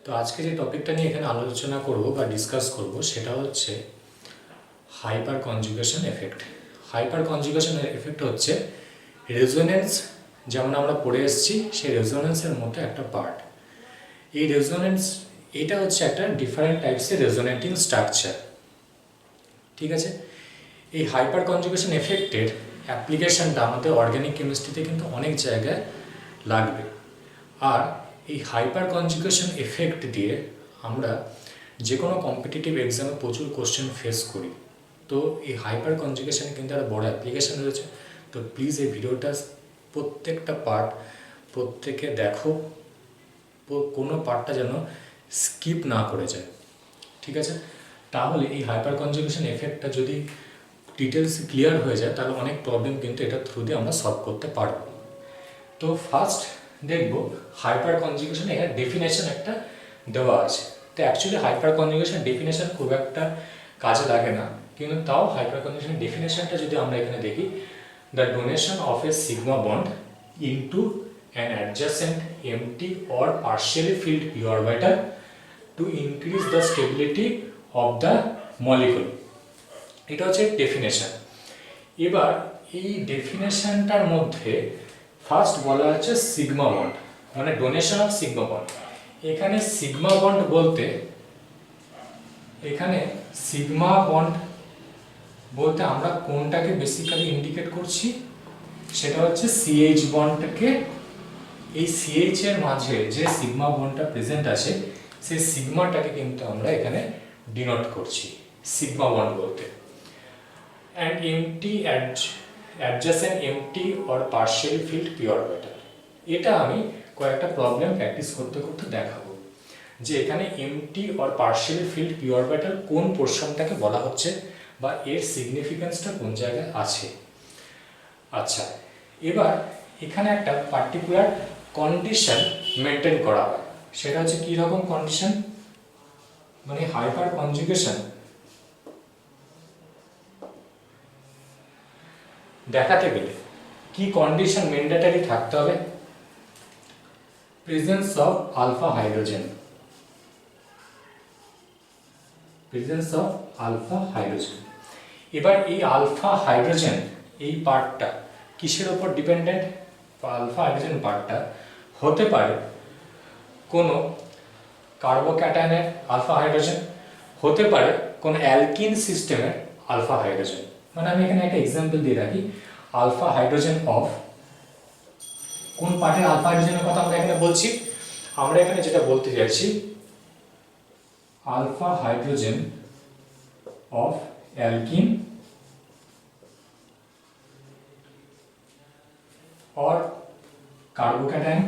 তো আজকে যে টপিকটা নিয়ে এখানে আলোচনা করব বা ডিসকাস করব সেটা হচ্ছে hyper conjugation effect. Hyper conjugation effect হচ্ছে রেজোনেন্স, যেমন আমরা পড়ে এসেছি সেই রেজোনেন্সের মধ্যে একটা পার্ট। এই রেজোনেন্স এটা হচ্ছে একটা ডিফারেন্ট টাইপসের রেজোনেটিং স্ট্রাকচার। ঠিক আছে, এই হাইপার কনজুগেশন এফেক্টের অ্যাপ্লিকেশনটা আমাদের অর্গানিক কেমিস্ট্রিতে কিন্তু অনেক জায়গায় লাগবে। আর এই হাইপার কনজুগেশন এফেক্ট দিয়ে আমরা যে কোনো কম্পিটিটিভ এক্সামে প্রচুর কোশ্চেন ফেস করি। তো এই হাইপার কনজুগেশনে কিন্তু একটা বড় অ্যাপ্লিকেশন রয়েছে। তো প্লিজ এই ভিডিওটা প্রত্যেকটা পার্ট প্রত্যেকে দেখো, কোনো পার্টটা যেন স্কিপ না করে যায়। ঠিক আছে, তাহলে এই হাইপার কনজুগেশন এফেক্টটা যদি ডিটেলস ক্লিয়ার হয়ে যায় তাহলে অনেক প্রবলেম কিন্তু এটা থ্রু দিয়ে আমরা সলভ করতে পারবো। তো ফার্স্ট দেখবো হাইপার কনজুগেশন, এখানে ডেফিনেশন একটা দেওয়া আছে। তো অ্যাকচুয়ালি হাইপার কনজুগেশন ডেফিনেশন খুব একটা কাজে লাগে না, কিন্তু তাও হাইপার কনজুগেশন ডেফিনেশনটা যদি আমরা এখানে দেখি, the donation of a sigma bond into an adjacent empty or partially filled P orbital to increase the stability of the molecule. এটা হচ্ছে ডেফিনেশন। এবার এই ডেফিনেশনটার মধ্যে ফার্স্ট বলা হচ্ছে সিগমা বন্ড, মানে ডোনেশন অফ সিগমা বন্ড। এখানে সিগমা বন্ড বলতে আমরা কোনটাকে বেসিক্যালি ইন্ডিকেট করছি, সেটা হচ্ছে সিএইচ বন্ডকে। এই সিএইচ এর মাঝে যে সিগমা বন্ডটা প্রেজেন্ট আছে সেই সিগমাটাকে কিন্তু আমরা এখানে ডিনোট করছি সিগমা বন্ড বলতে। and empty adjacent empty or partially filled p orbital। এটা আমি কয়েকটা প্রবলেম প্র্যাকটিস করতে করতে দেখাবো যে এখানে empty or partially filled P orbital কোন পোরশনটাকে বলা হচ্ছে বা এর সিগনিফিকেন্সটা কোন জায়গায় আছে। আচ্ছা, এবার এখানে একটা পার্টিকুলার কন্ডিশন মেনটেন করা হয়, সেটা হচ্ছে কি রকম কন্ডিশন, মানে হাইপার কনজুগেশন দেখাতে গেলে কি কন্ডিশন ম্যান্ডেটরি থাকতে হবে, প্রেজেন্স অফ আলফা হাইড্রোজেন। এবার এই আলফা হাইড্রোজেন এই পার্টটা কিসের উপর ডিপেন্ডেন্ট? আলফা হাইড্রোজেন পার্টটা হতে পারে কোনো কার্বোক্যাটায়নের আলফা হাইড্রোজেন, হতে পারে কোনো অ্যালকিন সিস্টেমের আলফা হাইড্রোজেন। মানে আমি এখানে একটা এক্সাম্পল দিয়ে রাখি, আলফা হাইড্রোজেন অফ কোন পার্টের আলফা হাইড্রোজেনের কথা আমরা এখানে বলছি, আমরা এখানে যেটা বলতে চাইছি alpha hydrogen of alkene or carbocation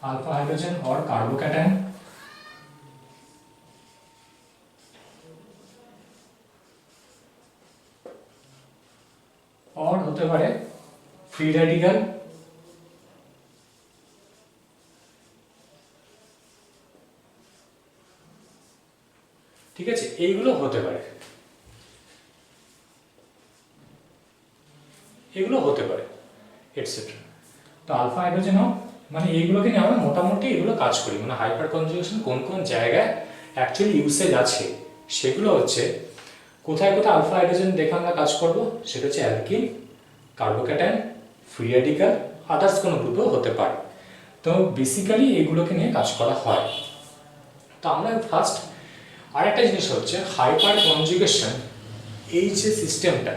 alpha hydrogen or carbocation और হতে পারে ফ্রি রেডিক্যাল। ঠিক আছে, এইগুলো হতে পারে, এটসেট্রা। তো আলফা হাইড্রোজেনও মানে এইগুলোকে নিয়ে আমরা মোটামুটি এগুলো কাজ করি, মানে হাইপার কনজুগেশন কোন কোন জায়গায় অ্যাকচুয়ালি ইউসেজ আছে সেগুলো হচ্ছে কোথায় কোথায় আলফা হাইড্রোজেন দেখে আমরা কাজ করব, সেটা হচ্ছে alkyne, carbocation, free radical, others কোনো গ্রুপও হতে পারে। তো বেসিক্যালি এগুলোকে নিয়ে কাজ করা হয়। তো আমরা ফার্স্ট আরেকটা জিনিস হচ্ছে হাইপার কনজুগেশন, এই যে সিস্টেমটা,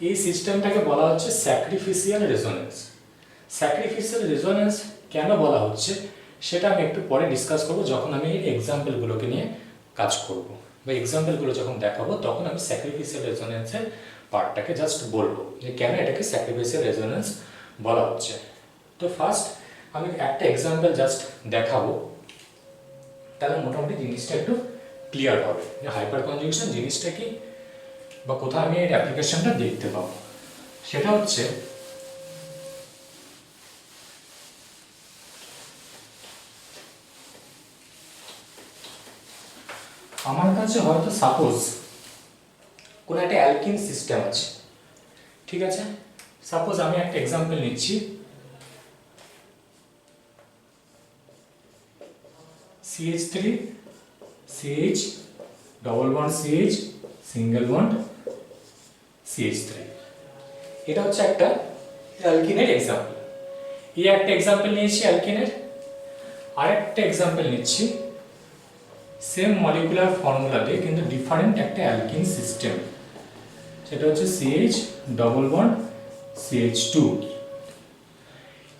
এই সিস্টেমটাকে বলা হচ্ছে স্যাক্রিফিশিয়াল রেজোনেন্স। স্যাক্রিফিশিয়াল রেজোনেন্স কেন বলা হচ্ছে সেটা আমি একটু পরে ডিসকাস করব, যখন আমি এই এক্সাম্পলগুলোকে নিয়ে কাজ করব বা এক্সাম্পলগুলো যখন দেখাবো তখন আমি স্যাক্রিফিশিয়াল রেজোনেন্সের পার্টটাকে জাস্ট বলবো যে কেন এটাকে স্যাক্রিফিশিয়াল রেজোনেন্স বলা হচ্ছে। তো ফার্স্ট আমি একটা এক্সাম্পল জাস্ট দেখাবো, তাহলে মোটামুটি জিনিসটা একটু ক্লিয়ার হবে যে হাইপার কনজুগেশন জিনিসটা কি বা কোথায় আমি এর অ্যাপ্লিকেশনটা দেখতে পাবো। সেটা হচ্ছে আমার কাছে হয়তো সাপোজ কোনো একটা অ্যালকিন সিস্টেম আছে, ঠিক আছে, সাপোজ আমি একটা এক্সাম্পল নিচ্ছি, CH3 CH double bond CH single bond CH3, এটা হচ্ছে একটা অ্যালকিনের এক্সাম্পল। এই একটা এক্সাম্পল নিয়েছি অ্যালকিনের। আরেকটা এক্সাম্পল নিচ্ছি সেম মলিকুলার ফর্মুলা দিয়ে কিন্তু ডিফারেন্ট একটা অ্যালকিন সিস্টেম, সেটা হচ্ছে CH ডবল বন্ড CH2।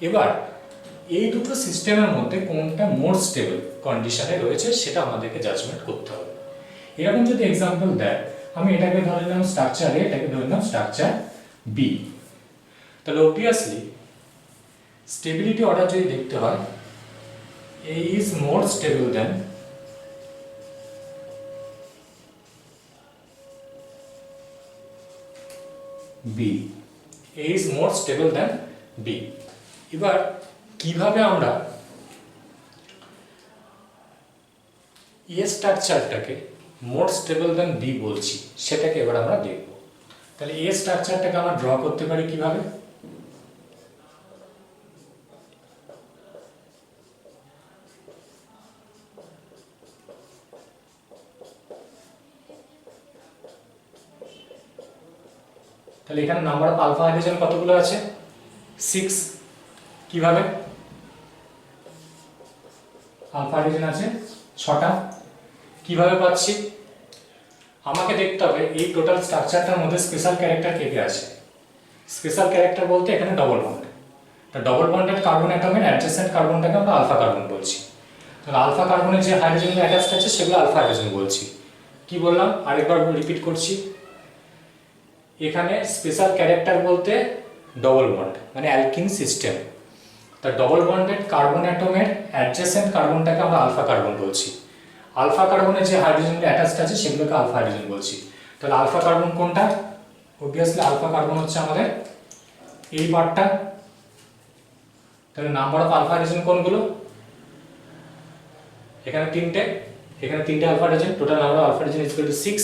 এবার এই দুটো সিস্টেমের মধ্যে কোনটা মোর স্টেবল কন্ডিশনে রয়েছে সেটা আমাদেরকে জাজমেন্ট করতে হবে। এরকম যদি এক্সাম্পল দেয়, আমি এটাকে ধরে নিলাম স্ট্রাকচার A, এটাকে ধরে নিলাম স্ট্রাকচার B, তাহলে অবভিয়াসলি স্টেবিলিটি অর্ডার যদি দেখতে হয় A is more stable than B, A is more stable than B। এবার কিভাবে আমরা A স্ট্রাকচারটাকে মোর স্টেবল দ্যান B বলছি সেটাকে এবার আমরা দেখব। তাহলে A স্ট্রাকচারটাকে আমরা ড্র করতে পারি কিভাবে? তাহলে এখানে নাম্বার অফ আলফা হাইড্রোজেন কতগুলো আছে? 6। কিভাবে? আলফা হাইড্রোজেন আছে 6টা। কিভাবে পাচ্ছি? আমাকে দেখতে হবে এই টোটাল স্ট্রাকচারটার মধ্যে স্পেশাল ক্যারেক্টার কে কে আছে। স্পেশাল ক্যারেক্টার বলতে এখানে ডবল বন্ড, তা ডবল বন্ডেড কার্বন অ্যাটমের অ্যাডজেসেন্ট কার্বনটাকে আমরা আলফা কার্বন বলছি। তাহলে আলফা কার্বনের যে হাইড্রোজেন অ্যাটাচড আছে সেগুলো আলফা হাইড্রোজেন বলছি। কি বললাম আরেকবার রিপিট করছি, এখানে স্পেশাল ক্যারেক্টার বলতে ডবল বন্ড মানে অ্যালকিন সিস্টেম, তা ডবল বন্ডেড কার্বন অ্যাটমের অ্যাডজেসেন্ট কার্বনটাকে আমরা আলফা কার্বন বলছি। আলফা কার্বনের যে হাইড্রোজেনগুলো অ্যাটাচড আছে সেগুলোকে আলফা হাইড্রোজেন বলছি। তাহলে আলফা কার্বন কোনটা? অবভিয়াসলি আলফা কার্বন হচ্ছে আমাদের এই পার্টটা। তাহলে নাম্বার অফ আলফা হাইড্রোজেন কোনগুলো? এখানে 3টে, এখানে 3টে alpha hydrogen, total number of alpha hydrogen is equal to 6।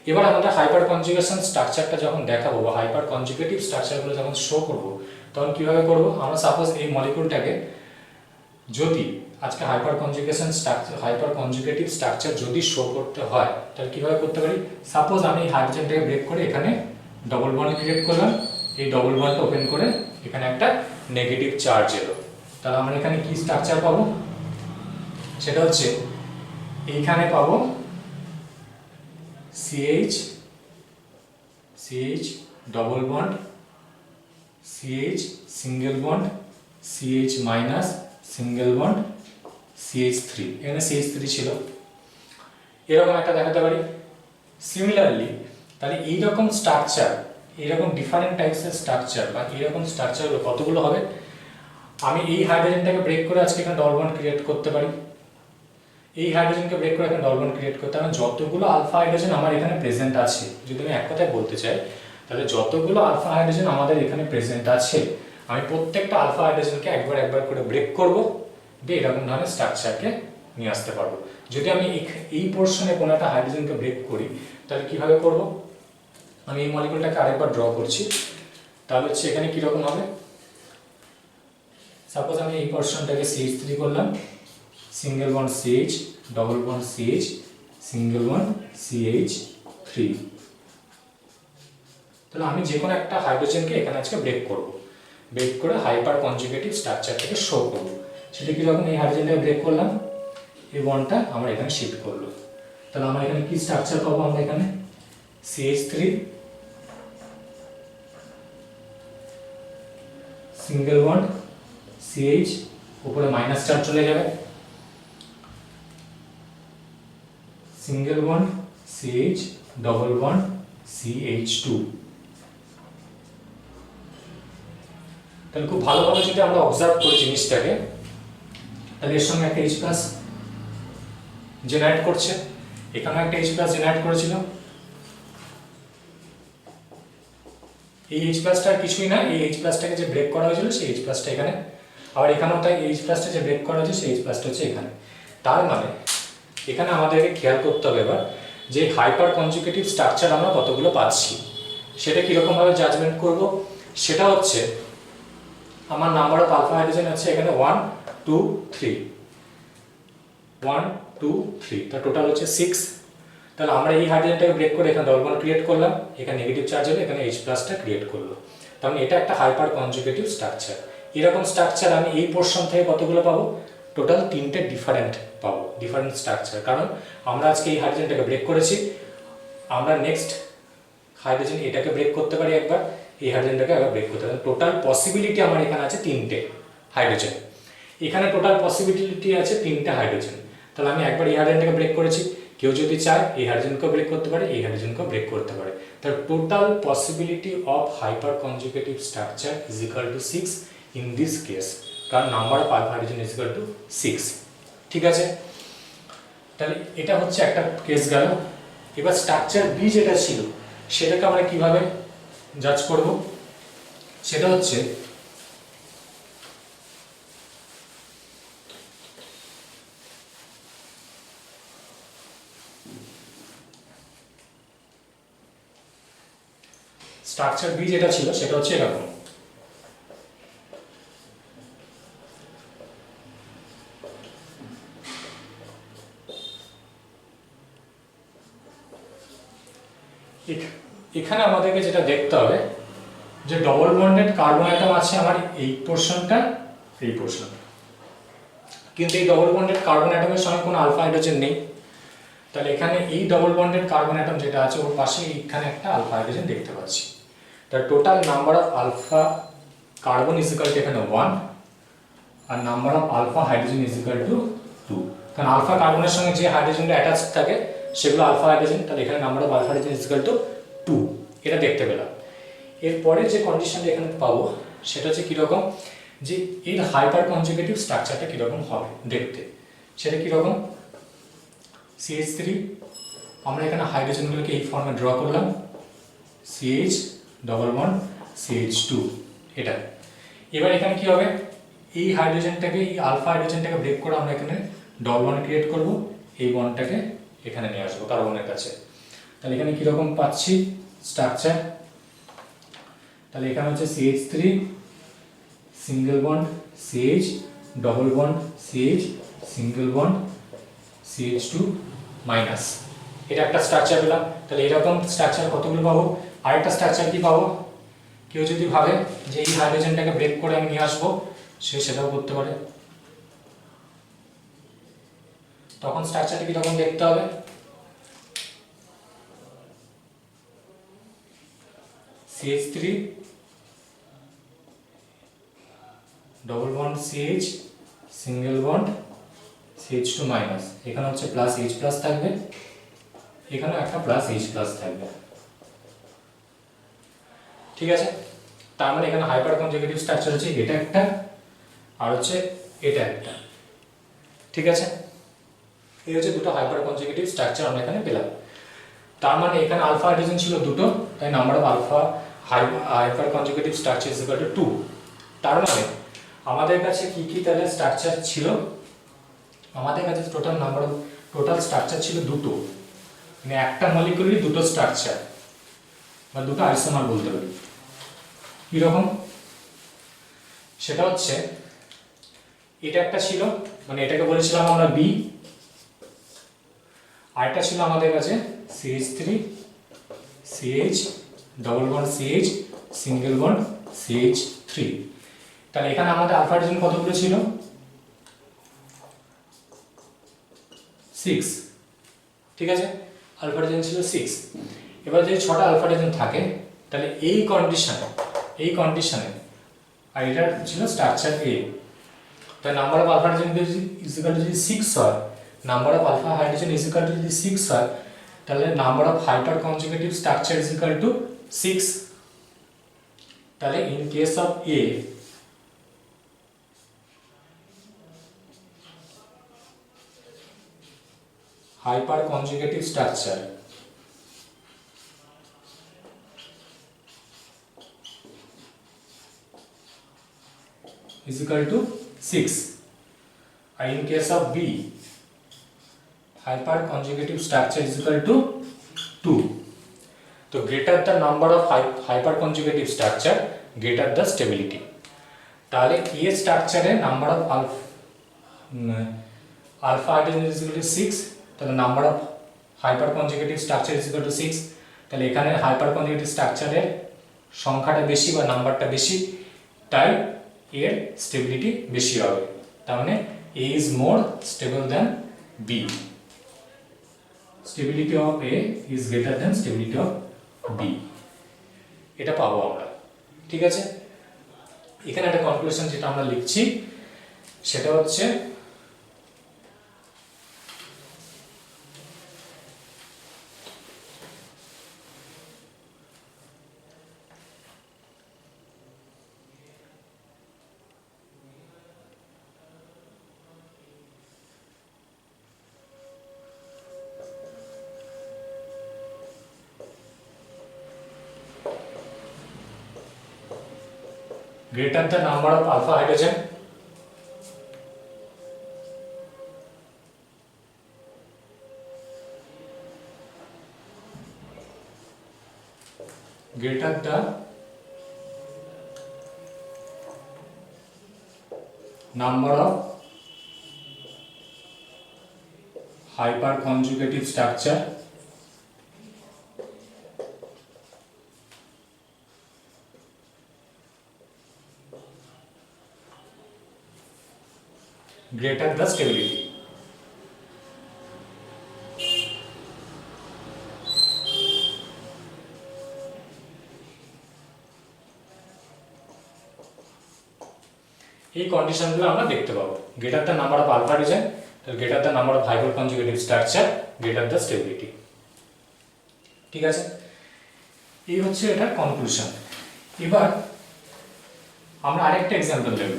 এবার আমাদের হাইপার কনজুগেশন স্ট্রাকচারটা যখন দেখাবো বা হাইপার কনজুগেটিভ স্ট্রাকচারগুলো যখন শো করব তখন কিভাবে করব? আমরা সাপোজ এই মলিকিউলটাকে যদি আজকে হাইপার কনজুগেটিভ স্ট্রাকচার যদি শো করতে হয় তাহলে কিভাবে করতে পারি? সাপোজ আমি এই হাইড্রোজেনটাকে ব্রেক করে এখানে ডবল বন্ড ক্রিয়েট করলাম, এই ডবল বন্ডটা ওপেন করে এখানে একটা নেগেটিভ চার্জ এলো, তাহলে আমরা এখানে কি স্ট্রাকচার পাবো? সেটা হচ্ছে এইখানে পাবো CH double bond CH single bond CH minus single bond CH3, এখানে CH3 ছিল, এরকম একটা দেখাতে পারি। সিমিলারলি তাহলে এইরকম স্ট্রাকচার, এইরকম ডিফারেন্ট টাইপসের স্ট্রাকচার বা এইরকম স্ট্রাকচারগুলো কতগুলো হবে? আমি এই হাইড্রোজেনটাকে ব্রেক করে আজকে এখানে ডবল বন্ড ক্রিয়েট করতে পারি, এই হাইড্রোজেনকে ব্রেক করে এখানে ডবল বন্ড ক্রিয়েট করতে পারি। যতগুলো আলফা হাইড্রোজেন আমার এখানে প্রেজেন্ট আছে, যদি আমি এক কথায় বলতে চাই তাহলে যতগুলো আলফা হাইড্রোজেন আমাদের এখানে প্রেজেন্ট আছে আমি প্রত্যেকটা আলফা হাইড্রোজেনকে একবার একবার করে ব্রেক করব, দিয়ে এরকম ধরনের স্ট্রাকচারকে নিয়ে আসতে পারবো। যদি আমি এই পোর্শনে কোনো একটা হাইড্রোজেনকে ব্রেক করি তাহলে কিভাবে করব? আমি এই মলিকুলটাকে আরেকবার ড্র করছি, তাহলে হচ্ছে এখানে কীরকম হবে? সাপোজ আমি এই পোর্শনটাকে CH3 করলাম, single bond CH double bond CH single bond CH3, তাহলে আমি যে কোনো একটা হাইড্রোজেনকে এখানে আজকে ব্রেক করব, ব্রেক করে হাইপার কনজুগেটিভ স্ট্রাকচারটাকে শো করব। সেটা কীরকম? এই হাইড্রোজেনটাকে ব্রেক করলাম, এই বন্ডটা আমরা এখানে শিফট করলো, তাহলে আমরা এখানে কি স্ট্রাকচার পাবো? আমরা এখানে CH3 সিঙ্গেল বন্ড CH, উপরে মাইনাস চার্জ চলে যাবে, single bond CH double bond CH2। তাহলে খুব ভালোভাবে যদি আমরা অবজার্ভ করি জিনিসটাকে, তাহলে এর সঙ্গে একটা H+ জেনারেট করছে, এখানেও একটা H+ জেনারেট করেছিল। এই H+টা কিছুই না, এই H+টাকে যে ব্রেক করা হয়েছিল সেই H+টা এখানে, আবার এখানেও তাই H+টা যে ব্রেক করা হয়েছে সেই H+টা হচ্ছে এখানে। তার মানে এখানে আমাদেরকে খেয়াল করতে হবে এবার যে হাইপার কনজুগেটিভ স্ট্রাকচার আমরা কতগুলো পাচ্ছি, সেটা কীরকমভাবে জাজমেন্ট করব সেটা হচ্ছে আমার নাম্বার অফ আলফা হাইড্রোজেন আছে এখানে 1 2 3 1 2 3, তার টোটাল হচ্ছে 6। তাহলে আমরা এই হাইড্রোজেনটাকে ব্রেক করে এখানে ডবল বন্ড ক্রিয়েট করলাম, এখানে নেগেটিভ চার্জ হলে এখানে H প্লাসটা ক্রিয়েট করলো। তার মানে এটা একটা হাইপার কনজুগেটিভ স্ট্রাকচার। এরকম স্ট্রাকচার আমি এই পোর্শন থেকে কতগুলো পাবো? টোটাল 3টে ডিফারেন্ট পাবো, ডিফারেন্ট স্ট্রাকচার। কারণ আমরা আজকে এই হাইড্রোজেনটাকে ব্রেক করেছি, আমরা নেক্সট হাইড্রোজেন এটাকে ব্রেক করতে পারি একবার, এই হাইড্রোজেনটাকে একবার ব্রেক করতে পারি। টোটাল পসিবিলিটি আমার এখানে আছে 3টে হাইড্রোজেন, এখানে টোটাল পসিবিলিটি আছে 3টে হাইড্রোজেন। তাহলে আমি একবার এই হাইড্রোজেনটাকে ব্রেক করেছি, কেউ যদি চায় এই হাইড্রোজেনকেও ব্রেক করতে পারে, এই হাইড্রোজেনকেও ব্রেক করতে পারে। তার total possibility of hyper conjugative structure is equal to 6 in this case, কারণ number of alpha hydrogen is equal to 6। ঠিক আছে, তাহলে এটা হচ্ছে একটা কেস গেল। এবার স্ট্রাকচার বি যেটা ছিল সেটাকে আমরা কিভাবে জাজ করব? সেটা হচ্ছে স্ট্রাকচার বি যেটা ছিল সেটা হচ্ছে এরকম। এখানে আমাদেরকে যেটা দেখতে হবে যে ডবল বন্ডেড কার্বন অ্যাটম আছে আমার এই পোর্শনটা, এই পোর্শন, কিন্তু এই ডবল বন্ডেড কার্বন অ্যাটমের সঙ্গে কোনো আলফা হাইড্রোজেন নেই। তাহলে এখানে এই ডবল বন্ডেড কার্বন অ্যাটম যেটা আছে ওর পাশে এখানে একটা আলফা হাইড্রোজেন দেখতে পাচ্ছি। তার total number of alpha carbon is equal to এখানে 1 আর number of alpha hydrogen is equal to 2, কারণ আলফা কার্বনের সঙ্গে যে হাইড্রোজেনটা অ্যাটাচ থাকে সেগুলো আলফা হাইড্রোজেন। তাহলে এখানে number of alpha hydrogen is equal to 2, এটা দেখতে পেলাম। এরপরে যে কন্ডিশনটা এখানে পাবো সেটা হচ্ছে কীরকম, যে এর হাইপার কনজুগেটিভ স্ট্রাকচারটা কীরকম হবে দেখতে, সেটা কীরকম। CH3 আমরা এখানে হাইড্রোজেনগুলোকে এই ফর্মে ড্র করলাম, CH ডবল বন্ড CH2 এটা। এবার এখানে কি হবে, এই হাইড্রোজেনটাকে, এই আলফা হাইড্রোজেনটাকে ব্রেক করে আমরা এখানে ডবল বন্ড ক্রিয়েট করব, এই বন্ডটাকে এখানে নিয়ে আসবো কার্বনের কাছে। তাহলে এখানে কীরকম পাচ্ছি স্ট্রাকচার, তাহলে এখানে হচ্ছে CH3 single bond CH double bond CH single bond CH2 minus, এটা একটা স্ট্রাকচার পেলাম। তাহলে এরকম স্ট্রাকচার কতগুলো পাবো? আরেকটা স্ট্রাকচার কি পাবো, কেউ যদি ভাবে যে এই হাইড্রোজেনটাকে ব্রেক করে আমি নিয়ে আসবো, সে সেটাও করতে পারে। তখন স্ট্রাকচারটা কিরকম দেখতে হবে, CH3 double bond CH single bond CH2 minus, এখানে হচ্ছে প্লাস H প্লাস থাকবে, এখানে একটা প্লাস H প্লাস থাকবে। ঠিক আছে, তার মানে এখানে হাইপার কনজুগেটিভ স্ট্রাকচার হচ্ছে এটা একটা আর হচ্ছে এটা একটা। ঠিক আছে, এই হচ্ছে দুটো হাইপার কনজুগেটিভ স্ট্রাকচার আমরা এখানে পেলাম। তার মানে এখানে আলফা হাইড্রোজেন ছিল দুটো, তাই number of alpha hyper conjugative structure is equal to 2। তার মানে আমাদের কাছে কি কি তাহলে স্ট্রাকচার ছিল, আমাদের কাছে টোটাল স্ট্রাকচার ছিল দুটো, মানে একটা মলিকিউলেরই দুটো স্ট্রাকচার বা দুটো আইসোমার বলতে পারি। কীরকম, সেটা হচ্ছে এটা একটা ছিল, মানে এটাকে বলেছিলাম আমরা বি, আরেকটা ছিল আমাদের কাছে CH3 CH double bond CH single bond CH3। তাহলে এখানে আমাদের আলফা হাইড্রোজেন কতগুলো ছিল, 6। ঠিক আছে, আলফা হাইড্রোজেন ছিল 6। এবার যদি 6টা আলফা হাইড্রোজেন থাকে তাহলে এই কন্ডিশনে আর এটা ছিল স্ট্রাকচার A, তাই number of alpha hydrogen is equal to যদি 6 হয়, number of alpha hydrogen is equal to যদি 6 হয়, তাহলে number of hyper conjugative structure is equal to 6। তাহলে in case of A hyper conjugative structure is equal to 6, and in case of B hyper conjugative structure is equal to 2. তো greater the number of hyper conjugative structure greater the stability. তাহলে এ স্ট্রাকচারে number of alpha hydrogen is equal to 6, তাহলে number of hyper conjugative structure is equal to 6। তাহলে এখানে hyper conjugative স্ট্রাকচারের সংখ্যাটা বেশি বা নাম্বারটা বেশি, তাই এর স্টেবিলিটি বেশি হবে। তার মানে A is more stable than B. Stability of A is greater than stability of B. এটা পাবো আমরা, ঠিক আছে। এখানে একটা কনক্লুশন যেটা আমরা লিখছি সেটা হচ্ছে greater the number of alpha hydrogen greater the number of hyperconjugative structure greater the stability. এই কন্ডিশনগুলো আমরা দেখতে পাবো, greater the number of alpha hydrogen, greater the number of hyper conjugative structure, greater the stability, ঠিক আছে। এই হচ্ছে এটার conclusion. এবার আমরা আরেকটা এক্সাম্পল দেব।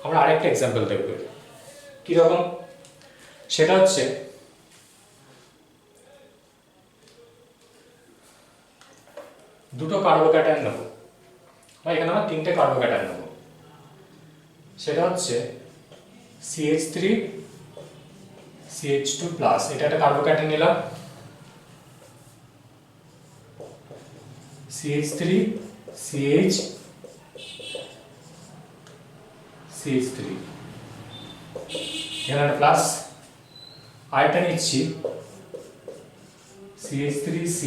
আমরা আরেকটা এক্সাম্পল দেখব কি রকম, সেটা হচ্ছে দুটো কার্বোক্যাটায়ন নেব, বা এখানে আমরা তিনটে কার্বোক্যাটায়ন নেব। সেটা হচ্ছে CH3 CH2 প্লাস, এটা একটা কার্বোক্যাটায়ন নিলাম, CH3 CH CH3, এখানে একটা প্লাস, আরেকটা নিচ্ছি CH3C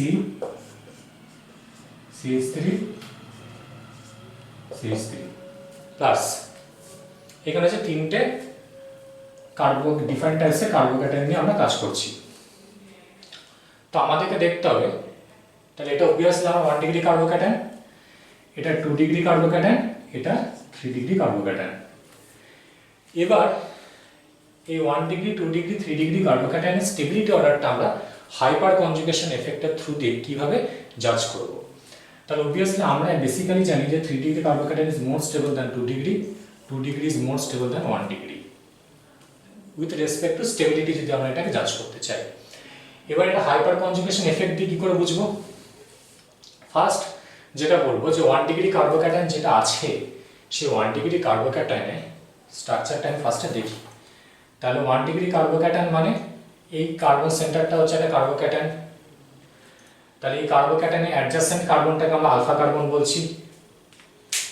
CH3 CH3 প্লাস, এখানে আছে তিনটে ডিফারেন্ট টাইপসের কার্বোক্যাটায়ন নিয়ে আমরা কাজ করছি। তো আমাদেরকে দেখতে হবে, তাহলে এটা অবভিয়াসলি আমার 1 ডিগ্রি কার্বোক্যাটায়ন, এটা 2 ডিগ্রি কার্বোক্যাটায়ন, এটা 3 ডিগ্রি কার্বোক্যাটায়ন। এবার এই 1 ডিগ্রি 2 ডিগ্রি 3 ডিগ্রি কার্বোক্যাটায়নের স্টেবিলিটি অর্ডারটা আমরা হাইপার কনজুগেশন এফেক্টের থ্রু দিয়ে কিভাবে জাজ করব। তাহলে অবভিয়াসলি আমরা বেসিক্যালি জানি যে 3 degree carbocation is more stable than 2 degree, 2 degree is more stable than 1 degree with respect to stability, যদি আমরা এটাকে জাজ করতে চাই। এবার এটা হাইপার কনজুগেশন এফেক্ট দিয়ে কি করে বুঝবো? ফার্স্ট যেটা বলবো যে 1 ডিগ্রি কার্বোক্যাটায়ন যেটা আছে, সেই 1 ডিগ্রি কার্বোক্যাটায়নে স্ট্রাকচারটা আমি ফার্স্টে দেখি। তাহলে 1 ডিগ্রি কার্বোক্যাটায়ন মানে এই কার্বন সেন্টারটা হচ্ছে একটা কার্বোক্যাটায়ন, তাহলে এই কার্বোক্যাটায়নের অ্যাডজাসেন্ট কার্বনটাকে আমরা আলফা কার্বন বলছি,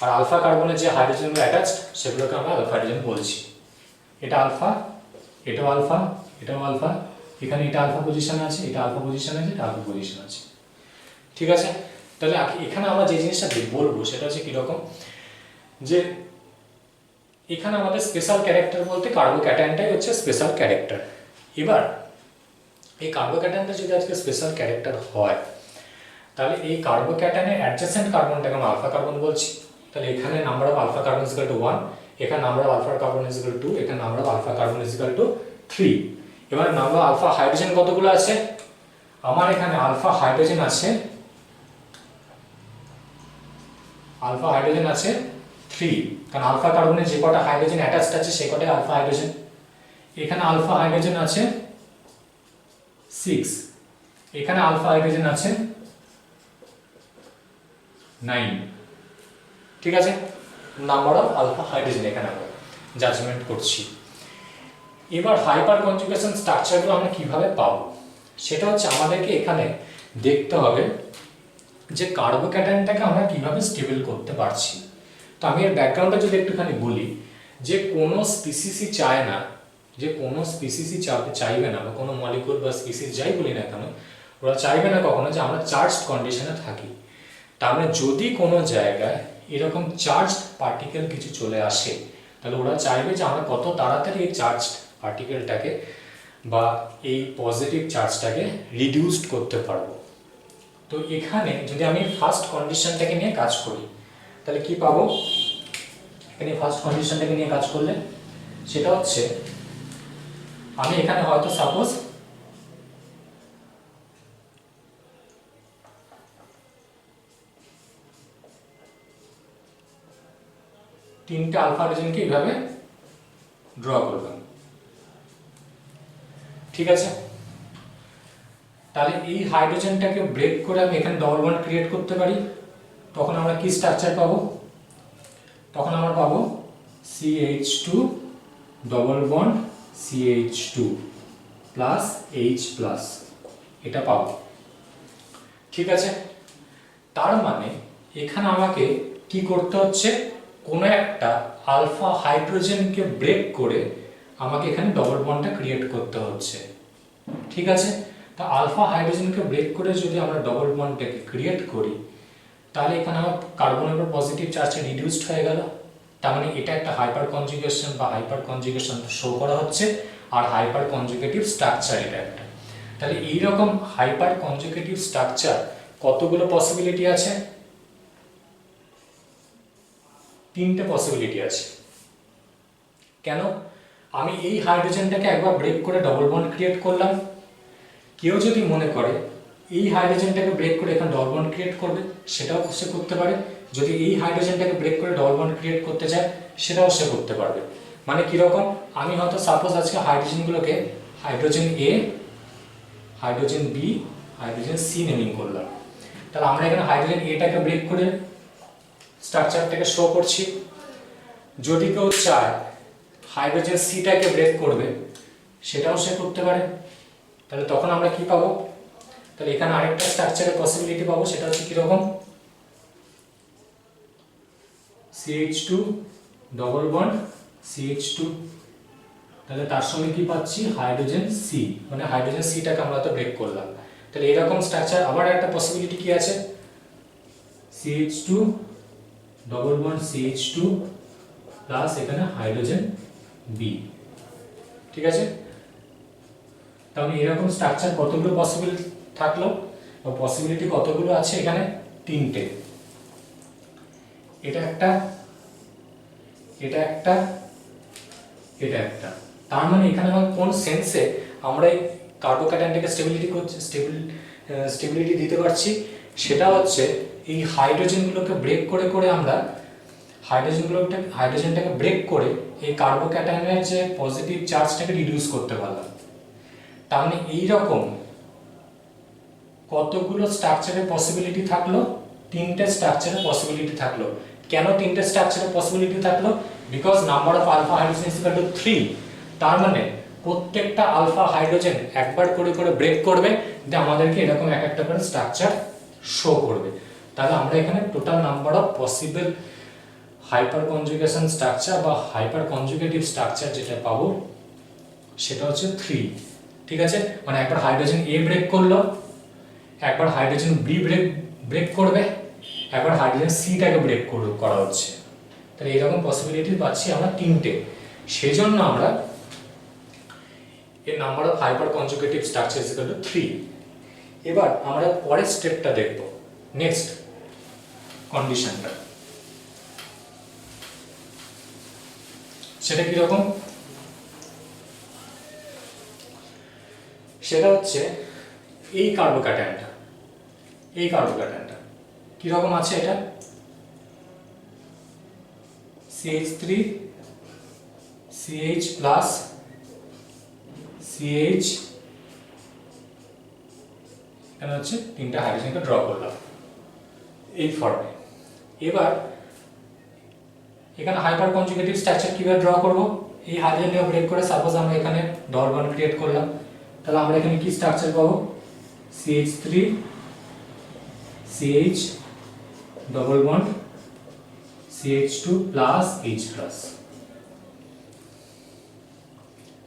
আর আলফা কার্বনের যে হাইড্রোজেনগুলো অ্যাটাচড সেগুলোকে আমরা আলফা হাইড্রোজেন বলছি। এটা আলফা, এটাও আলফা, এটাও আলফা, এখানে এটা আলফা পজিশনে আছে, এটা আলফা পজিশনে আছে, এটা আলফা পজিশনে আছে, ঠিক আছে। তাহলে এখানে আমরা যে জিনিসটা বলবো সেটা হচ্ছে কীরকম, যে এখানে আমাদের স্পেশাল ক্যারেক্টার বলতে কার্বোক্যাটায়নটাই হচ্ছে স্পেশাল ক্যারেক্টার। এবার এই কার্বোক্যাটায়নটা যদি আজকে স্পেশাল ক্যারেক্টার হয়, তাহলে এই কার্বোক্যাটায়নের অ্যাডজাসেন্ট কার্বনটাকে আমরা আলফা কার্বন বলছি। তাহলে এখানে number of alpha carbon is equal to 1, এখানে number of alpha carbon is equal to 2, এখানে number of alpha carbon is equal to 3। এবার নাম্বার আলফা হাইড্রোজেন কতগুলো আছে? আমার এখানে আলফা হাইড্রোজেন আছে, আলফা হাইড্রোজেন আছে 3, কারণ আলফা কার্বনে যে কটা হাইড্রোজেন অ্যাটাচড আছে সেই কটাই আলফা হাইড্রোজেন। এখানে আলফা হাইড্রোজেন আছে 6, এখানে আলফা হাইড্রোজেন আছে 9, ঠিক আছে। নাম্বার অফ আলফা হাইড্রোজেন এখানে হবে। জাজমেন্ট করছি। এবার হাইপার কনজুগেশন স্ট্রাকচারগুলো আমরা কিভাবে পাবো সেটা হচ্ছে আমাদেরকে এখানে দেখতে হবে যে কার্বোক্যাটায়নটাকে আমরা কিভাবে স্টেবল করতে পারছি। তো আমি এর ব্যাকগ্রাউন্ডটা যদি একটুখানি বলি, যে কোনো স্পিসিসই চায় না, যে কোনো স্পিসিসই চাইবে না, বা কোনো মলিকুল বা স্পিসিস যাই বলি না কেন, ওরা চাইবে না কখনো যে আমরা চার্জড কন্ডিশনে থাকি। তার মানে যদি কোনো জায়গায় এরকম চার্জড পার্টিকেল কিছু চলে আসে, তাহলে ওরা চাইবে যে আমরা কত তাড়াতাড়ি এই চার্জড পার্টিকেলটাকে বা এই পজিটিভ চার্জটাকে রিডিউসড করতে পারবো। তো এখানে যদি আমি ফার্স্ট কন্ডিশনটাকে নিয়ে কাজ করি তাহলে কি পাবো? এখানে ফার্স্ট কন্ডিশনটাকে নিয়ে কাজ করলে সেটা হচ্ছে, আমি এখানে হয়তো সাপোজ তিনটা আলফা হাইড্রোজেনকে এইভাবে ড্র করলাম, ঠিক আছে? তাহলে এই হাইড্রোজেনটাকে ব্রেক করে আমি এখানে ডবল বন্ড ক্রিয়েট করতে পারি। তখন আমরা কি স্ট্রাকচার পাবো? তখন আমরা পাবো CH2 double bond CH2 plus H plus, এটা পাবো, ঠিক আছে? তার মানে এখানে আমাকে কি করতে হচ্ছে, কোনো একটা আলফা হাইড্রোজেনকে ব্রেক করে আমাকে এখানে ডবল বন্ডটা ক্রিয়েট করতে হচ্ছে, ঠিক আছে? তা আলফা হাইড্রোজেনকে ব্রেক করে যদি আমরা ডবল বন্ডটাকে ক্রিয়েট করি তাহলে এখানে আমার কার্বনের উপর পজিটিভ চার্জটা রিডিউসড হয়ে গেল। তার মানে এটা একটা হাইপার কনজুগেশন বা হাইপার কনজুগেশন শো করা হচ্ছে, আর হাইপার কনজুগেটিভ স্ট্রাকচার এটা একটা। তাহলে এইরকম হাইপার কনজুগেটিভ স্ট্রাকচার কতগুলো পসিবিলিটি আছে? তিনটে পসিবিলিটি আছে। কেন? আমি এই হাইড্রোজেনটাকে একবার ব্রেক করে ডবল বন্ড ক্রিয়েট করলাম, কেউ যদি মনে করে এই হাইড্রোজেনটাকে ব্রেক করে এখানে ডবল বন্ড ক্রিয়েট করবে, সেটাও সে করতে পারে। যদি এই হাইড্রোজেনটাকে ব্রেক করে ডবল বন্ড ক্রিয়েট করতে চায়, সেটাও সে করতে পারবে। মানে কীরকম, আমি হয়তো সাপোজ আজকে হাইড্রোজেনগুলোকে hydrogen A, hydrogen B, hydrogen C naming করলাম। তাহলে আমরা এখানে হাইড্রোজেন এটাকে ব্রেক করে স্ট্রাকচারটাকে শো করছি। যদি কেউ চায় হাইড্রোজেন সিটাকে ব্রেক করবে, সেটাও সে করতে পারে। তাহলে তখন আমরা কি পাবো? তাহলে এখানে আরেকটা স্ট্রাকচারের পসিবিলিটি পাবো, সেটা হচ্ছে কিরকম, CH2 ডবল বন্ড CH2, তাহলে তার সঙ্গে কি পাচ্ছি, হাইড্রোজেন সি, মানে হাইড্রোজেন সিটাকে আমরা তো ব্রেক করলাম। তাহলে এরকম স্ট্রাকচার আবার একটা পসিবিলিটি কি আছে, CH2 double bond CH2 plus এখানে হাইড্রোজেন বি, ঠিক আছে? তাহলে এরকম স্ট্রাকচার কতগুলো পসিবল থাকলো, বা পসিবিলিটি কতগুলো আছে? এখানে তিনটে, এটা একটা, এটা একটা, এটা একটা। তার মানে এখানে কোন সেন্সে আমরা এই কার্বোক্যাটায়নটাকে স্টেবিলিটি দিতে পারছি, সেটা হচ্ছে এই হাইড্রোজেনগুলোকে ব্রেক করে করে আমরা হাইড্রোজেনটাকে ব্রেক করে এই কার্বোক্যাটায়নের যে পজিটিভ চার্জটাকে রিডিউস করতে পারলাম। তার মানে এইরকম কতগুলো স্ট্রাকচারের পসিবিলিটি থাকলো? তিনটে স্ট্রাকচারের পসিবিলিটি থাকলো। কেন তিনটে স্ট্রাকচারের পসিবিলিটি থাকলো? Because number of alpha hydrogen is equal to 3। তার মানে প্রত্যেকটা আলফা হাইড্রোজেন একবার করে করে ব্রেক করবে, যে আমাদেরকে এরকম এক একটা করে স্ট্রাকচার শো করবে। তাহলে আমরা এখানে total number of possible hyper conjugation structure বা হাইপার কনজুগেটিভ স্ট্রাকচার যেটা পাবো সেটা হচ্ছে 3, ঠিক আছে? মানে একবার হাইড্রোজেন এ ব্রেক করলো, একবার হাইড্রোজেন বি ব্রেক করবে, একবার হাইড্রোজেন সিটাকে ব্রেক করা হচ্ছে। তাহলে এরকম পসিবিলিটি পাচ্ছি আমরা তিনটে। সেই জন্য আমরা এর number of hyper conjugative structure is equal to 3। এবার আমরা পরের স্টেপটা দেখব, নেক্সট কন্ডিশনটা, সেটা কিরকম? সেটা হচ্ছে এই কার্বোক্যাটায়নটা কিরকম আছে? এটা CH3 CH প্লাস CH, এখানে হচ্ছে তিনটা হাইড্রোজেনকে ড্র করলাম এই ফর্মে। এবার এখানে হাইপার কনজুগেটিভ স্ট্রাকচার কিভাবে ড্র করব, এই হাইড্রোজেন নিয়ে ব্রেক করে সাপোজ আমরা এখানে ডবল বন্ড ক্রিয়েট করলাম, তাহলে আমরা এখানে কি স্ট্রাকচার পাবো, CH3 CH double bond CH2 plus H plus,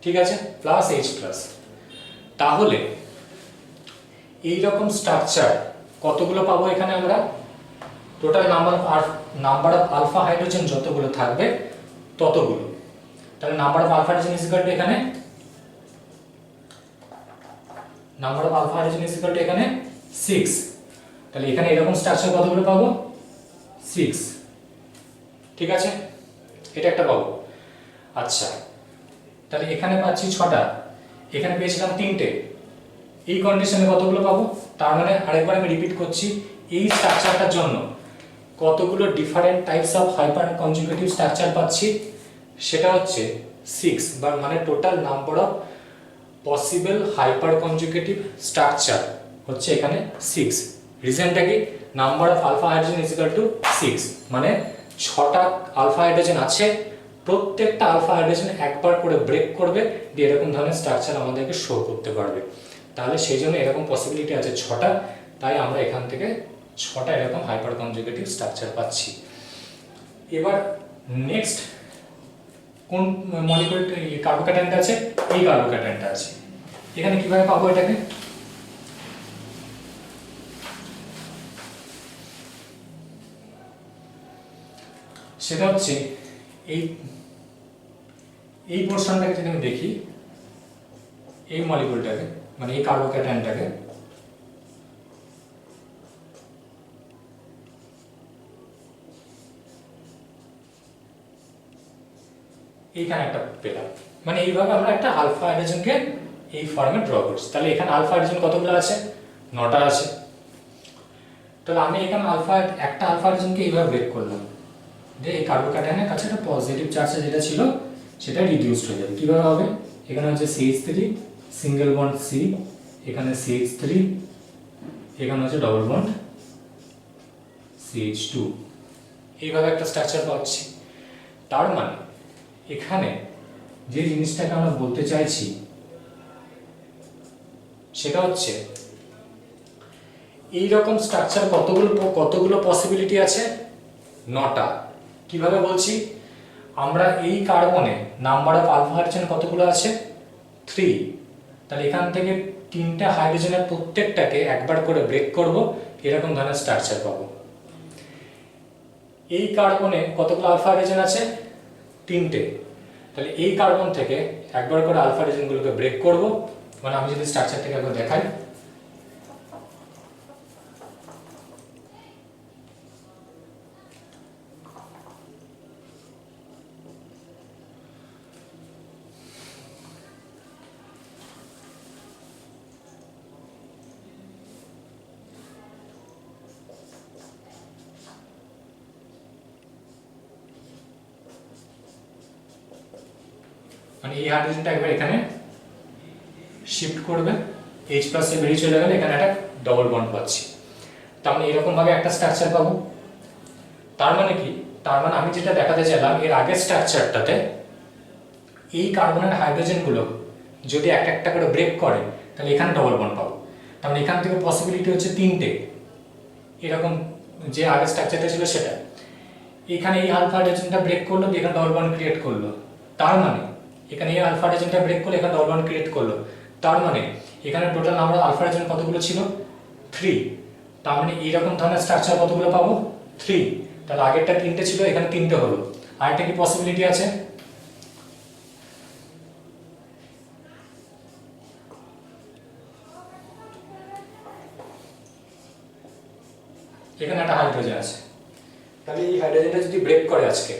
ঠিক আছে, প্লাস H প্লাস। তাহলে এই রকম স্ট্রাকচার কতগুলো পাবো এখানে আমরা, total number of alpha hydrogen যতগুলো থাকবে ততগুলো। তাহলে number of alpha hydrogen is equal to এখানে number of alpha hydrogen is equal to এখানে 6। তাহলে এখানে এরকম স্ট্রাকচার কতগুলো পাবো, 6, ঠিক আছে, এটা একটা পাবো। আচ্ছা, তাহলে এখানে পাচ্ছি 6টা, এখানে পেয়েছিলাম 3টে, এই কন্ডিশনে কতগুলো পাবো, তার মানে আরেকবার আমি রিপিট করছি, এই স্ট্রাকচারটার জন্য কতগুলো different types of hyper conjugative structure পাচ্ছি, সেটা হচ্ছে 6, বা মানে total number of possible hyper conjugative structure হচ্ছে এখানে 6। রিজনটা কি, number of alpha hydrogen is equal to 6, মানে 6টা আলফা হাইড্রোজেন আছে, প্রত্যেকটা আলফা হাইড্রোজেন একবার করে ব্রেক করবে, দিয়ে এরকম ধরনের স্ট্রাকচার আমাদেরকে শো করতে পারবে। তাহলে সেই জন্য এরকম পসিবিলিটি আছে 6টা, তাই আমরা এখান থেকে 6টা এরকম হাইপার কনজুগেটিভ স্ট্রাকচার পাচ্ছি। এবার নেক্সট কোন মলিকিউল কার্বোক্যাটায়নটা আছে, এই কার্বোক্যাটায়নটা আছে, এখানে কিভাবে পাবো এটাকে, সেটা হচ্ছে এই পোরশনটাকে যদি আমি দেখি, এই মলিকিউলটাকে মানে এই কার্বোক্যাটায়নটাকে, এইখানে একটা পেলাম, মানে এইভাবে আমরা একটা আলফা হাইড্রোজেনকে এই ফর্মে ড্র করছি। তাহলে এখানে আলফা হাইড্রোজেন কতগুলো আছে, 9টা আছে। তাহলে আমি এখানে একটা আলফা হাইড্রোজেনকে এইভাবে ব্রেক করলাম, যে এই কার্বোক্যাটায়নের কাছে একটা পজিটিভ চার্জ যেটা ছিল সেটা রিডিউসড হয়ে যাবে। কিভাবে হবে, এখানে হচ্ছে CH3 সিঙ্গেল বন্ড C, এখানে CH3, এখানে হচ্ছে ডবল বন্ড CH2, এইভাবে একটা স্ট্রাকচার পাচ্ছি। তার মানে এখানে যে জিনিসটাকে আমরা বলতে চাইছি সেটা হচ্ছে এই রকম স্ট্রাকচার কতগুলো পসিবিলিটি আছে, 9টা। কিভাবে বলছি, আমরা এই কার্বনে নাম্বার অফ আলফা হাইড্রোজেন কতগুলো আছে, 3। তাহলে এখান থেকে 3টে হাইড্রোজেনের প্রত্যেকটাকে একবার করে ব্রেক করব, এরকম ধরনের স্ট্রাকচার পাবো। এই কার্বনে কতগুলো আলফা হাইড্রোজেন আছে, 3টে। তাহলে এই কার্বন থেকে একবার করে আলফা হাইড্রোজেনগুলোকে ব্রেক করব, মানে আমি যদি স্ট্রাকচারটাকে একবার দেখাই, মানে এই হাইড্রোজেনটা একবার এখানে শিফট করবে, H প্লাস এ বেরিয়ে চলে গেলে এখানে একটা ডবল বন্ড পাচ্ছি। তার মানে এরকম ভাবে একটা স্ট্রাকচার পাবো। তার মানে কি, তার মানে আমি যেটা দেখাতে চাইলাম, এর আগের স্ট্রাকচারটাতে এই কার্বনের হাইড্রোজেনগুলো যদি একটা একটা করে ব্রেক করে তাহলে এখানে ডবল বন্ড পাবো। তার মানে এখান থেকে পসিবিলিটি হচ্ছে 3টে, এরকম যে আগের স্ট্রাকচারটা ছিল সেটা। এখানে এই আলফা হাইড্রোজেনটা ব্রেক করলো, এখানে ডবল বন্ড ক্রিয়েট করলো। তার মানে এখানে এই আলফা হাইড্রোজেনটা ব্রেক করলো, এখানে ডবল বন্ড ক্রিয়েট করলো। তার মানে এখানে টোটাল নাম্বার আলফা হাইড্রোজেন কতগুলো ছিল, 3। তার মানে এইরকম ধরনের স্ট্রাকচার কতগুলো পাবো, 3। তাহলে আগেরটা 3টে ছিল, এখানে 3টে হলো। আরেকটা কি পসিবিলিটি আছে, এখানে একটা হাইড্রোজেন আছে। তাহলে এই হাইড্রোজেনটা যদি ব্রেক করে আজকে,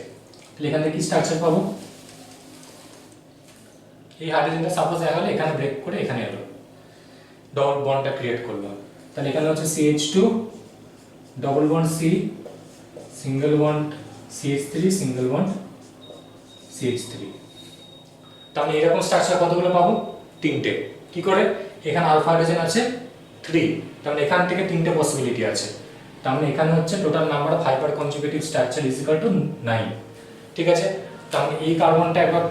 তাহলে এখান থেকে কি স্ট্রাকচার পাবো, এই হাইড্রোজেনটা সাপোজ দেখা গেল এখানে ব্রেক করে এখানে এলো, ডবল বন্ডটা ক্রিয়েট করলো। তাহলে এখানে হচ্ছে CH2 double bond C, single bond CH3 single bond CH3। তাহলে এরকম স্ট্রাকচার কতগুলো পাবো, 3টে। কি করে, এখানে আলফা হাইড্রোজেন আছে 3, তাহলে এখান থেকে 3টে পসিবিলিটি আছে। তার মানে এখানে হচ্ছে total number of hyper conjugative structure is equal to 9। ঠিক আছে। তাহলে এই কার্বনটা একবার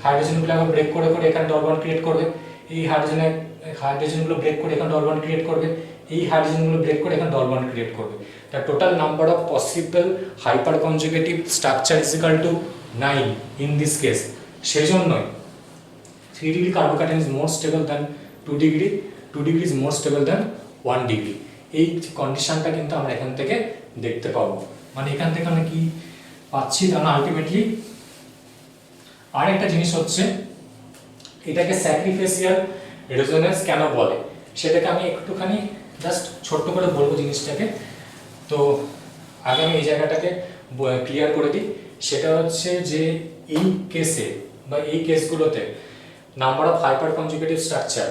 হাইড্রোজেনগুলো একবার ব্রেক করে করে এখানে ডবল বন্ড ক্রিয়েট করবে, এই হাইড্রোজেনগুলো ব্রেক করে এখানে ডবল বন্ড ক্রিয়েট করবে, এই হাইড্রোজেনগুলো ব্রেক করে এখানে ডবল বন্ড ক্রিয়েট করবে। The total number of possible hyperconjugative structure is equal to 9 in this case. সেজন্যই 3 degree carbocation is more stable than 2 degree, 2 degree is more stable than 1 degree. এই কন্ডিশনটা কিন্তু আমরা এখান থেকে দেখতে পাবো। মানে এখান থেকে আমরা কি পাচ্ছি, তাহলে আলটিমেটলি আরেকটা জিনিস হচ্ছে এটাকে স্যাক্রিফিসিয়াল রেজোনেন্স কেন বলে সেটাকে আমি একটুখানি জাস্ট ছোট্ট করে বলবো জিনিসটাকে। তো আগে আমি এই জায়গাটাকে ক্লিয়ার করে দিই। সেটা হচ্ছে যে এই কেসে বা এই কেসগুলোতে number of hyper conjugative structure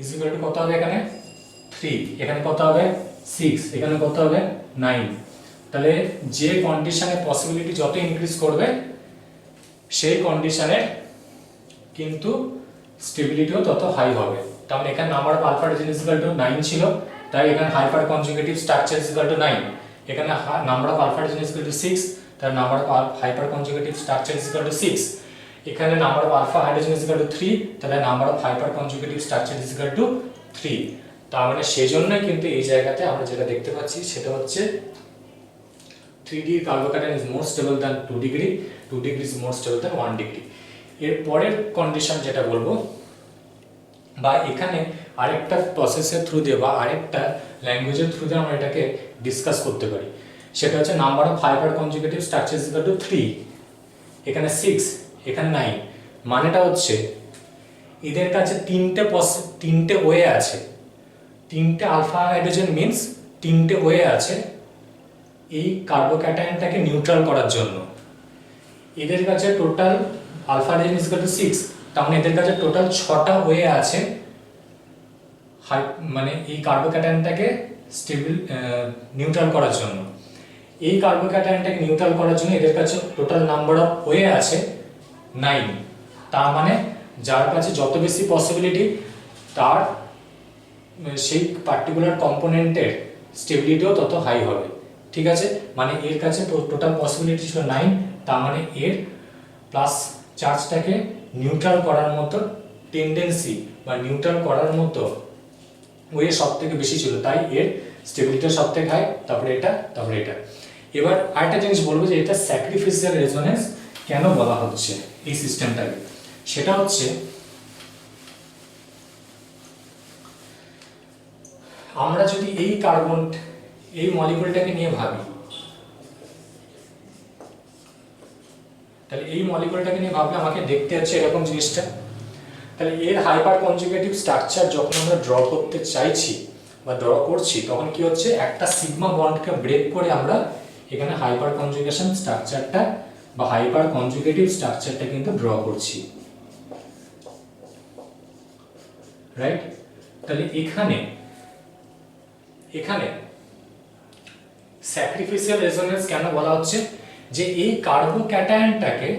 is equal to কত হবে এখানে 3, এখানে কত হবে 6, এখানে কত হবে 9। তাহলে যে কন্ডিশনে পসিবিলিটি যত ইনক্রিজ করবে সেই কন্ডিশনে কিন্তু স্টেবিলিটিও তত হাই হবে। তার মানে এখানে number of alpha hydrogen is equal to 9 ছিল, তাই এখানে hyper conjugative structure is equal to 9। এখানে number of alpha hydrogen is equal to 6, তার number of hyper conjugative structure is equal to 6। এখানে number of alpha hydrogen is equal to 3, তাহলে number of hyper conjugative structure is equal to 3। তার মানে সেজন্যই কিন্তু এই জায়গাতে আমরা যেটা দেখতে পাচ্ছি সেটা হচ্ছে 3 degree carbocation is more stable than 2 degree, 2 degree is more stable than 1 degree। এর পরের কন্ডিশন যেটা বলবো বা এখানে আরেকটা প্রসেসের থ্রু দিয়ে বা আরেকটা ল্যাঙ্গুয়েজের থ্রু দিয়ে আমরা এটাকে ডিসকাস করতে পারি। সেটা হচ্ছে number of hyper conjugative structure is equal to 3, এখানে 6, এখানে 9। মানেটা হচ্ছে এদের কাছে তিনটে ওয়ে আছে, তিনটে আলফা হাইড্রোজেন মিন্স তিনটে ওয়ে আছে এই কার্বোক্যাটায়নটাকে নিউট্রাল করার জন্য। এদের কাছে total alpha hydrogen is equal to 6, তার মানে এদের কাছে টোটাল 6টা ওয়ে আছে মানে এই কার্বোক্যাটায়নটাকে স্টেবল নিউট্রাল করার জন্য। এই কার্বোক্যাটায়নটাকে নিউট্রাল করার জন্য এদের কাছে টোটাল নাম্বার অফ ওয়ে আছে 9। তার মানে যার কাছে যত বেশি পসিবিলিটি তার সেই পার্টিকুলার কম্পোনেন্টের স্টেবিলিটিও তত হাই হবে। ঠিক আছে, মানে এর কাছে টোটাল পসিবিলিটি ছিল 9, তার মানে এর প্লাস চার্জটাকে নিউট্রাল করার মতো টেন্ডেন্সি বা নিউট্রাল করার মতো ওয়ে সব থেকে বেশি ছিল, তাই এর স্টেবিলিটি সব থেকে হাই, তারপরে এটা, তারপরে এটা। এবার আরেকটা জিনিস বলবো যে এটা স্যাক্রিফিসিয়াল রেজোনেন্স কেন বলা হচ্ছে এই সিস্টেমটাকে। সেটা হচ্ছে আমরা যদি এই কার্বন এই মলিকিউলটাকে নিয়ে ভাবি, তাহলে এই মলিকিউলটাকে নিয়ে ভাবলে আমাকে দেখতে হচ্ছে এরকম জিনিসটা। তাহলে এর হাইপার কনজুগেটিভ স্ট্রাকচার যখন আমরা ড্র করতে চাইছি বা ড্র করছি তখন কি হচ্ছে একটা সিগমা বন্ডকে ব্রেক করে আমরা এখানে হাইপার কনজুগেশন স্ট্রাকচারটা বা হাইপার কনজুগেটিভ স্ট্রাকচারটা কিন্তু ড্র করছি, রাইট। তাহলে এখানে স্যাক্রিফিসিয়াল রেজোনেন্স কেন বলা হচ্ছে যে এই কার্বোক্যাটায়নটাকে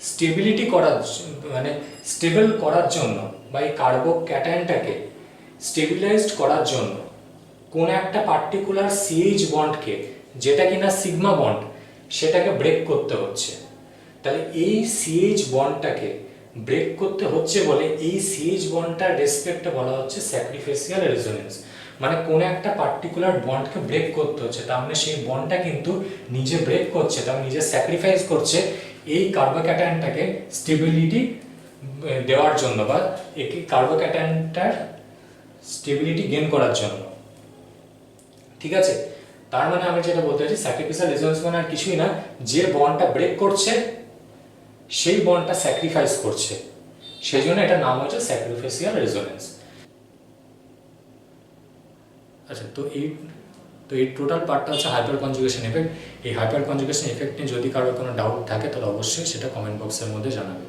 স্টেবিলিটি করার মানে স্টেবল করার জন্য বা এই কার্বোক্যাটায়নটাকে স্টেবিলাইজড করার জন্য কোন একটা পার্টিকুলার সিএইচ বন্ডকে যেটা কিনা সিগমা বন্ড সেটাকে ব্রেক করতে হচ্ছে। তাহলে এই সিএইচ বন্ডটাকে ব্রেক করতে হচ্ছে বলে এই সিএইচ বন্ডটার রেসপেক্টে বলা হচ্ছে স্যাক্রিফিসিয়াল রেজোনেন্স। মানে কোন একটা পার্টিকুলার বন্ডকে ব্রেক করতে হচ্ছে, তার মানে সেই বন্ডটা কিন্তু নিজে ব্রেক করছে, তার নিজে স্যাক্রিফাইস করছে এই কার্বোক্যাটায়নটাকে স্টেবিলিটি দেওয়ার জন্য বা এই কার্বোক্যাটায়নটার স্টেবিলিটি গেইন করার জন্য। ঠিক আছে, তার মানে আমি যেটা বলতে চাইছি স্যাক্রিফিসিয়াল রেজোনেন্স মানে আর কিছুই না, যে বন্ডটা ব্রেক করছে সেই বন্ডটা স্যাক্রিফাইস করছে, সেই জন্য এটার নাম হচ্ছে স্যাক্রিফিসিয়াল রেজোনেন্স। আচ্ছা, তো এই টোটাল পার্টটা হচ্ছে হাইপার কনজুগেশন এফেক্ট। এই হাইপার কনজুগেশন এফেক্ট নিয়ে যদি কারোর কোনো ডাউট থাকে তাহলে অবশ্যই সেটা কমেন্ট বক্সের মধ্যে জানাবে।